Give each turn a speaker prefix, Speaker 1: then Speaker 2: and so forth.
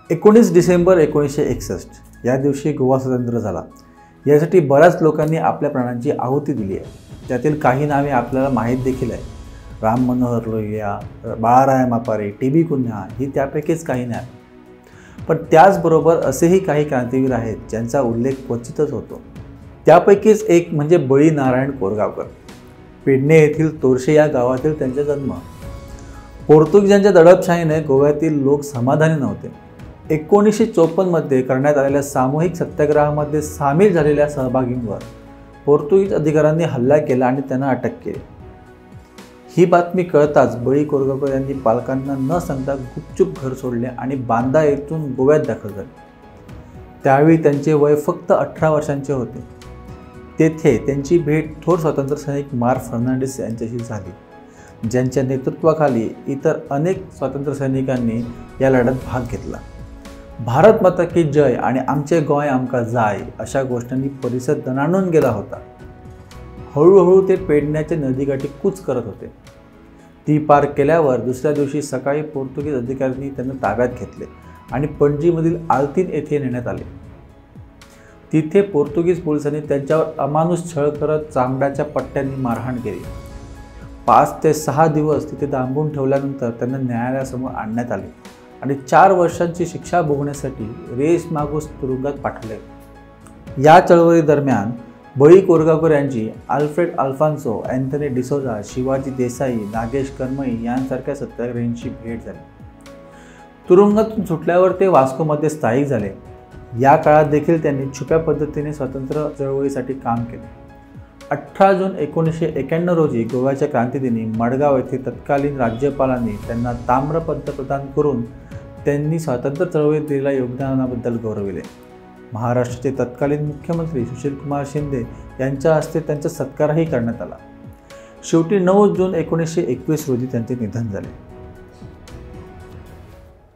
Speaker 1: 19 डिसेंबर 1961 या दिवशी गोवा स्वतंत्र झाला। यासाठी बऱ्याच लोकांनी आपल्या प्राणांची आहुती दिली आहे। त्यातील काही नावे आपल्याला माहीत देखील आहे। राम मनोहर लोहिया, बाळाराम मापारे, टी.बी. कुन्हा ही त्यापैकीच काही नावे। पण त्याचबरोबर असेही काही क्रांतिवीर आहेत ज्यांचा उल्लेख क्वचितच होतो। त्यापैकीच एक म्हणजे बळी नारायण कोरगावकर। पेडणे येथील तोरशे या गावातील त्यांचा जन्म। पोर्तुगीजांच्या दडपशाहीने गोव्यातील लोक समाधानी नव्हते। 1954 मध्ये करण्यात आलेल्या सामूहिक सत्याग्रहामध्ये सामील झालेल्या सहभागींवर पोर्तुगीज अधिकाऱ्यांनी हल्ला केला आणि त्यांना अटक केली। ही बातमी कळताच बळी कोरगावकर यांनी पालकांना न सांगता गुपचूप घर सोडले आणि बांदा येथून गोव्यात दाखल झाले। त्यावेळी त्यांचे वय फक्त 18 वर्षांचे होते। तेथे त्यांची भेट थोर स्वातंत्र्य सैनिक मार फर्नांडिस यांच्याशी झाली, ज्यांच्या नेतृत्वाखाली इतर अनेक स्वातंत्र्य सैनिकांनी या लढ्यात भाग घेतला। भारत माता की जय आणि आमचे गोय आमका जाय अशा घोषणांनी परिसर दणाणून गेला होता। हळूहळू ते पेडण्याच्या नदीकाठी कूच करत होते। ती पार केल्यावर दुसऱ्या दिवशी सकाळी पोर्तुगीज अधिकाऱ्यांनी त्यांना ताब्यात घेतले आणि पणजीमधील आल्तीन येथे नेण्यात आले। तिथे पोर्तुगीज पोलिसांनी त्यांच्यावर अमानुष छळ करत चामड्याच्या पट्ट्यांनी मारहाण केली। 5 ते 6 दिवस तिथे दांबून ठेवल्यानंतर त्यांना न्यायालयासमोर आणण्यात आले आणि 4 वर्षांची शिक्षा भोगण्यासाठी रेस मागूस तुरुंगात पाठवले। या चळवळी दरम्यान बळी कोरगावकर यांची Alfred Alphonso, Anthony D'Souza, Shivaji Desai, Nagesh Karmai यांसारख्या सत्याग्रहींची भेट झाली। तुरुंगातून सुटल्यावर ते वास्कोमध्ये स्थायिक झाले। या काळात देखील त्यांनी छुप्या पद्धतीने स्वातंत्र्य चळवळीसाठी काम केले। 18 जून 1991 रोजी गोव्याच्या क्रांतिदिनी मडगाव येथे तत्कालीन राज्यपालांनी त्यांना ताम्रपत्र प्रदान करून त्यांनी स्वातंत्र्य चळवळीत दिलेल्या योगदानाबद्दल गौरविले। महाराष्ट्राचे तत्कालीन मुख्यमंत्री सुशीलकुमार शिंदे यांच्या हस्ते त्यांचा सत्कारही करण्यात आला। शेवटी 9 जून 1921 रोजी त्यांचे निधन झाले।